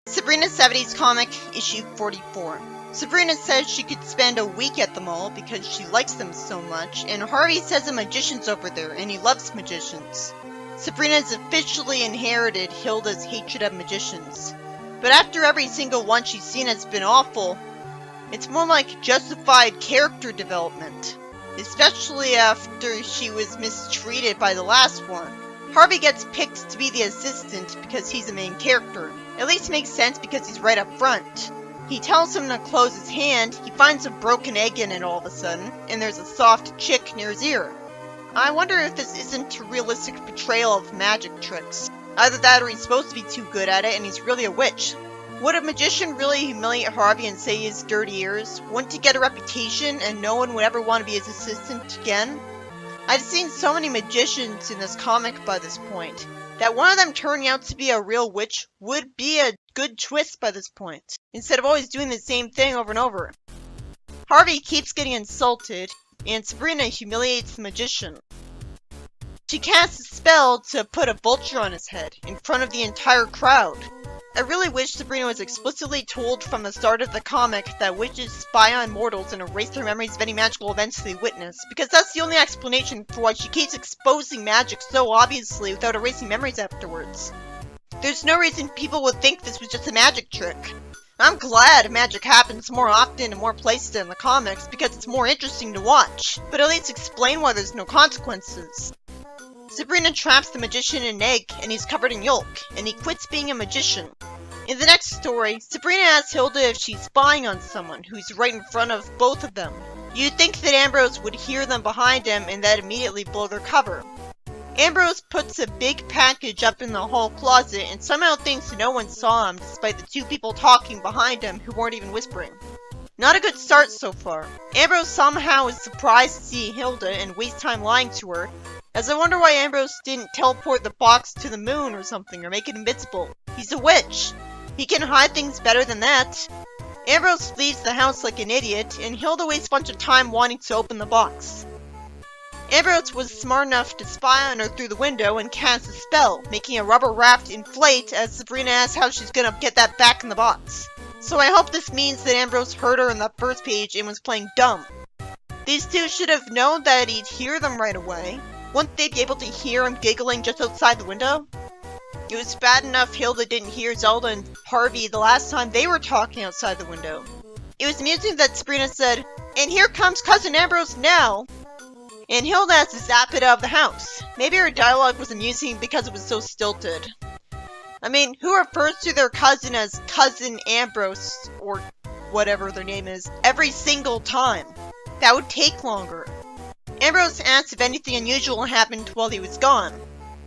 Sabrina 70s comic, issue 44. Sabrina says she could spend a week at the mall because she likes them so much, and Harvey says a magician's over there and he loves magicians. Sabrina has officially inherited Hilda's hatred of magicians. But after every single one she's seen has been awful, it's more like justified character development. Especially after she was mistreated by the last one. Harvey gets picked to be the assistant because he's the main character. At least makes sense because he's right up front. He tells him to close his hand, he finds a broken egg in it all of a sudden, and there's a soft chick near his ear. I wonder if this isn't a realistic portrayal of magic tricks. Either that or he's supposed to be too good at it and he's really a witch. Would a magician really humiliate Harvey and say he has dirty ears? Wouldn't he get a reputation and no one would ever want to be his assistant again? I've seen so many magicians in this comic by this point, that one of them turning out to be a real witch would be a good twist by this point, instead of always doing the same thing over and over. Harvey keeps getting insulted, and Sabrina humiliates the magician. She casts a spell to put a vulture on his head, in front of the entire crowd. I really wish Sabrina was explicitly told from the start of the comic that witches spy on mortals and erase their memories of any magical events they witness, because that's the only explanation for why she keeps exposing magic so obviously without erasing memories afterwards. There's no reason people would think this was just a magic trick. I'm glad magic happens more often in more places in the comics because it's more interesting to watch, but at least explain why there's no consequences. Sabrina traps the magician in an egg, and he's covered in yolk, and he quits being a magician. In the next story, Sabrina asks Hilda if she's spying on someone who's right in front of both of them. You'd think that Ambrose would hear them behind him and that immediately blow their cover. Ambrose puts a big package up in the hall closet and somehow thinks no one saw him despite the two people talking behind him who weren't even whispering. Not a good start so far. Ambrose somehow is surprised to see Hilda and wastes time lying to her, as I wonder why Ambrose didn't teleport the box to the moon or something, or make it invincible. He's a witch. He can hide things better than that. Ambrose leaves the house like an idiot, and Hilda wastes a bunch of time wanting to open the box. Ambrose was smart enough to spy on her through the window and cast a spell, making a rubber raft inflate as Sabrina asks how she's gonna get that back in the box. So I hope this means that Ambrose heard her in the first page and was playing dumb. These two should have known that he'd hear them right away. Wouldn't they be able to hear him giggling just outside the window? It was bad enough Hilda didn't hear Zelda and Harvey the last time they were talking outside the window. It was amusing that Sabrina said, "And here comes Cousin Ambrose now!" And Hilda has to zap it out of the house. Maybe her dialogue was amusing because it was so stilted. I mean, who refers to their cousin as Cousin Ambrose, or whatever their name is, every single time? That would take longer. Ambrose asks if anything unusual happened while he was gone,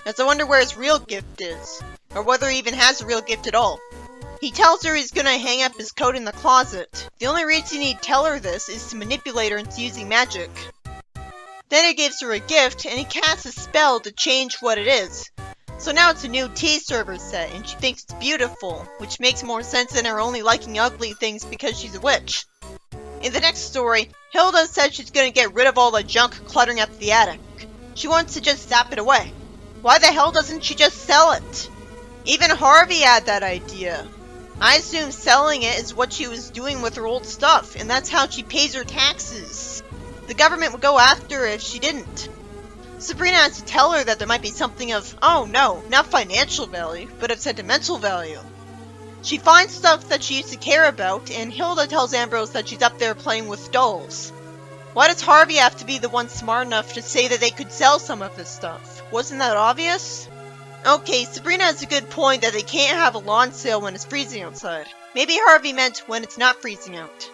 as I wonder where his real gift is, or whether he even has a real gift at all. He tells her he's gonna hang up his coat in the closet. The only reason he'd tell her this is to manipulate her into using magic. Then he gives her a gift, and he casts a spell to change what it is. So now it's a new tea server set, and she thinks it's beautiful, which makes more sense than her only liking ugly things because she's a witch. In the next story, Hilda says she's gonna get rid of all the junk cluttering up the attic. She wants to just zap it away. Why the hell doesn't she just sell it? Even Harvey had that idea. I assume selling it is what she was doing with her old stuff, and that's how she pays her taxes. The government would go after her if she didn't. Sabrina has to tell her that there might be something of, oh no, not financial value, but of sentimental value. She finds stuff that she used to care about, and Hilda tells Ambrose that she's up there playing with dolls. Why does Harvey have to be the one smart enough to say that they could sell some of this stuff? Wasn't that obvious? Okay, Sabrina has a good point that they can't have a lawn sale when it's freezing outside. Maybe Harvey meant when it's not freezing out.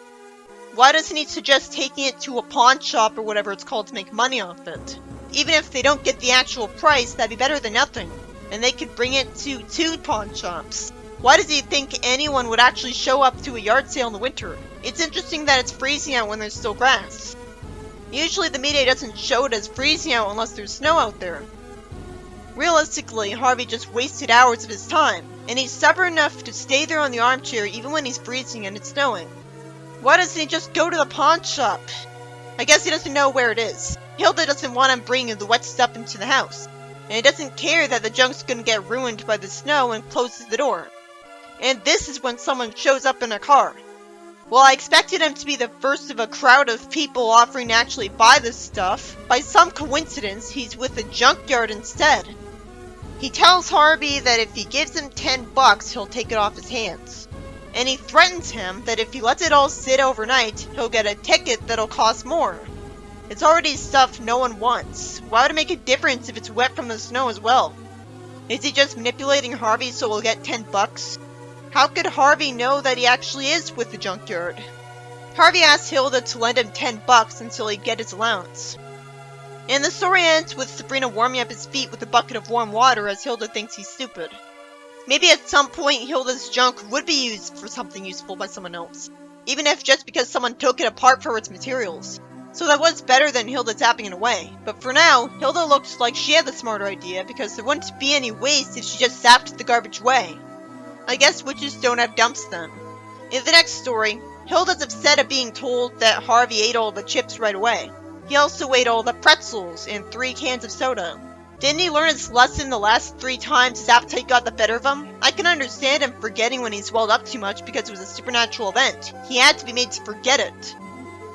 Why doesn't he suggest taking it to a pawn shop or whatever it's called to make money off it? Even if they don't get the actual price, that'd be better than nothing. And they could bring it to 2 pawn shops. Why does he think anyone would actually show up to a yard sale in the winter? It's interesting that it's freezing out when there's still grass. Usually the media doesn't show it as freezing out unless there's snow out there. Realistically, Harvey just wasted hours of his time, and he's stubborn enough to stay there on the armchair even when he's freezing and it's snowing. Why doesn't he just go to the pawn shop? I guess he doesn't know where it is. Hilda doesn't want him bringing the wet stuff into the house, and he doesn't care that the junk's gonna get ruined by the snow and closes the door. And this is when someone shows up in a car. Well, I expected him to be the first of a crowd of people offering to actually buy this stuff. By some coincidence, he's with a junkyard instead. He tells Harvey that if he gives him $10, he'll take it off his hands. And he threatens him that if he lets it all sit overnight, he'll get a ticket that'll cost more. It's already stuff no one wants. Why would it make a difference if it's wet from the snow as well? Is he just manipulating Harvey so he'll get $10? How could Harvey know that he actually is with the junkyard? Harvey asks Hilda to lend him $10 until he'd get his allowance. And the story ends with Sabrina warming up his feet with a bucket of warm water as Hilda thinks he's stupid. Maybe at some point Hilda's junk would be used for something useful by someone else, even if just because someone took it apart for its materials. So that was better than Hilda tapping it away. But for now, Hilda looks like she had the smarter idea because there wouldn't be any waste if she just zapped the garbage away. I guess witches don't have dumps then. In the next story, Hilda's upset at being told that Harvey ate all the chips right away. He also ate all the pretzels and 3 cans of soda. Didn't he learn his lesson the last 3 times his appetite got the better of him? I can understand him forgetting when he swelled up too much because it was a supernatural event. He had to be made to forget it.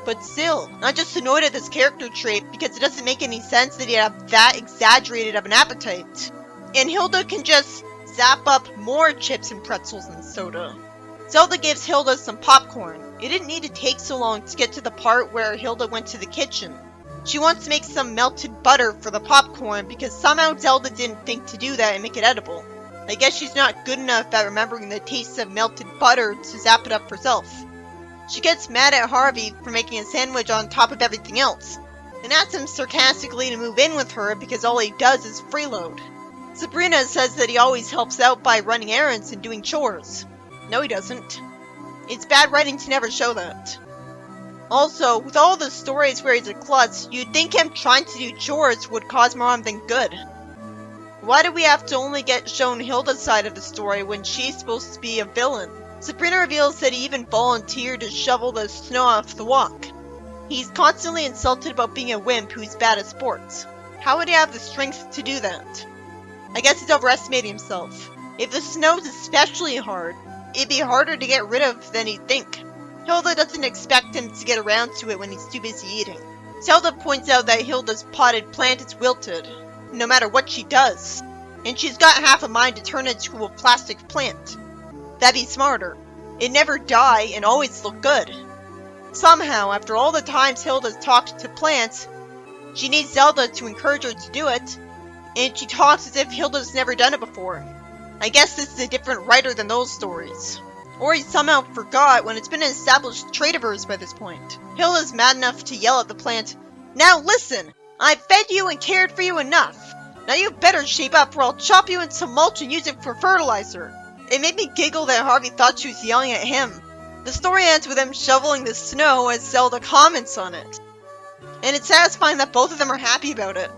But still, I'm just annoyed at this character trait because it doesn't make any sense that he'd have that exaggerated of an appetite. And Hilda can just zap up more chips and pretzels and soda. Zelda gives Hilda some popcorn. It didn't need to take so long to get to the part where Hilda went to the kitchen. She wants to make some melted butter for the popcorn because somehow Zelda didn't think to do that and make it edible. I guess she's not good enough at remembering the taste of melted butter to zap it up herself. She gets mad at Harvey for making a sandwich on top of everything else, and asks him sarcastically to move in with her because all he does is freeload. Sabrina says that he always helps out by running errands and doing chores. No, he doesn't. It's bad writing to never show that. Also, with all the stories where he's a klutz, you'd think him trying to do chores would cause more harm than good. Why do we have to only get shown Hilda's side of the story when she's supposed to be a villain? Sabrina reveals that he even volunteered to shovel the snow off the walk. He's constantly insulted about being a wimp who's bad at sports. How would he have the strength to do that? I guess he's overestimating himself. If the snow's especially hard, it'd be harder to get rid of than he'd think. Hilda doesn't expect him to get around to it when he's too busy eating. Zelda points out that Hilda's potted plant is wilted, no matter what she does, and she's got half a mind to turn it into a plastic plant. That'd be smarter. It'd never die and always look good. Somehow, after all the times Hilda's talked to plants, she needs Zelda to encourage her to do it, and she talks as if Hilda's never done it before. I guess this is a different writer than those stories. Or he somehow forgot when it's been an established trait of hers by this point. Hilda's mad enough to yell at the plant, "Now listen! I've fed you and cared for you enough! Now you better shape up or I'll chop you into mulch and use it for fertilizer!" It made me giggle that Harvey thought she was yelling at him. The story ends with him shoveling the snow as Zelda comments on it. And it's satisfying that both of them are happy about it.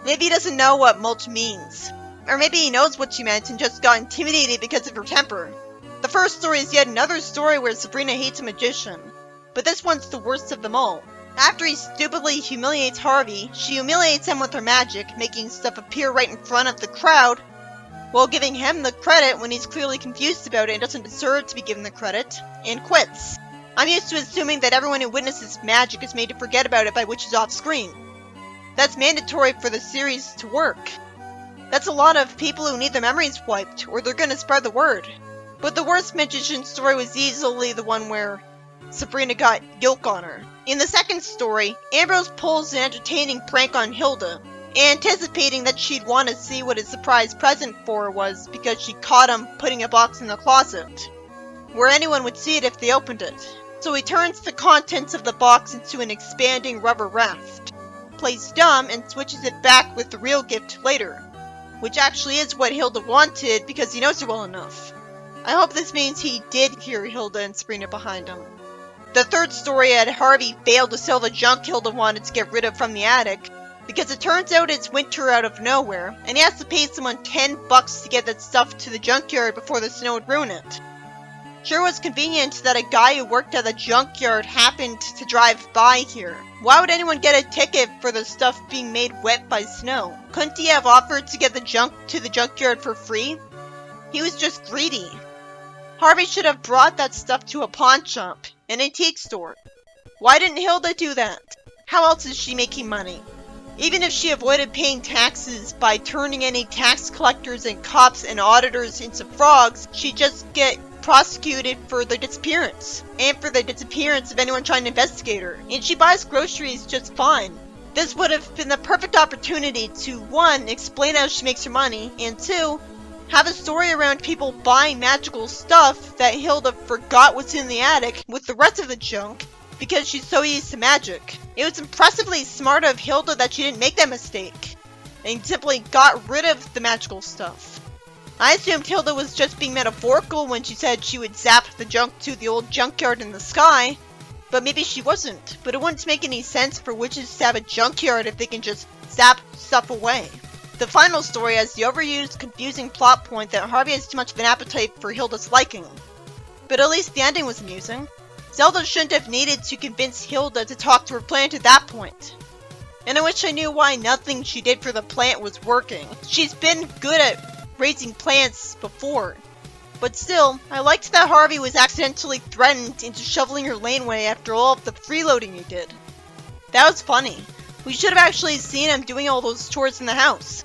Maybe he doesn't know what mulch means. Or maybe he knows what she meant and just got intimidated because of her temper. The first story is yet another story where Sabrina hates a magician, but this one's the worst of them all. After he stupidly humiliates Harvey, she humiliates him with her magic, making stuff appear right in front of the crowd, while giving him the credit when he's clearly confused about it and doesn't deserve to be given the credit, and quits. I'm used to assuming that everyone who witnesses magic is made to forget about it by witches off screen. That's mandatory for the series to work. That's a lot of people who need their memories wiped, or they're gonna spread the word. But the worst magician story was easily the one where Sabrina got yolk on her. In the second story, Ambrose pulls an entertaining prank on Hilda, anticipating that she'd want to see what his surprise present for her was because she caught him putting a box in the closet, where anyone would see it if they opened it. So he turns the contents of the box into an expanding rubber raft, plays dumb, and switches it back with the real gift later, which actually is what Hilda wanted because he knows her well enough. I hope this means he did hear Hilda and Sabrina behind him. The third story had Harvey failed to sell the junk Hilda wanted to get rid of from the attic, because it turns out it's winter out of nowhere, and he has to pay someone $10 to get that stuff to the junkyard before the snow would ruin it. Sure was convenient that a guy who worked at the junkyard happened to drive by here. Why would anyone get a ticket for the stuff being made wet by snow? Couldn't he have offered to get the junk to the junkyard for free? He was just greedy. Harvey should have brought that stuff to a pawn shop, an antique store. Why didn't Hilda do that? How else is she making money? Even if she avoided paying taxes by turning any tax collectors and cops and auditors into frogs, she'd just get prosecuted for the disappearance, and for the disappearance of anyone trying to investigate her, and she buys groceries just fine. This would have been the perfect opportunity to 1. Explain how she makes her money, and 2. Have a story around people buying magical stuff that Hilda forgot was in the attic with the rest of the junk because she's so used to magic. It was impressively smart of Hilda that she didn't make that mistake and simply got rid of the magical stuff. I assumed Hilda was just being metaphorical when she said she would zap the junk to the old junkyard in the sky, but maybe she wasn't. But it wouldn't make any sense for witches to have a junkyard if they can just zap stuff away. The final story has the overused, confusing plot point that Harvey has too much of an appetite for Hilda's liking. But at least the ending was amusing. Zelda shouldn't have needed to convince Hilda to talk to her plant at that point. And I wish I knew why nothing she did for the plant was working. She's been good at raising plants before. But still, I liked that Harvey was accidentally threatened into shoveling her laneway after all of the freeloading he did. That was funny. We should have actually seen him doing all those chores in the house.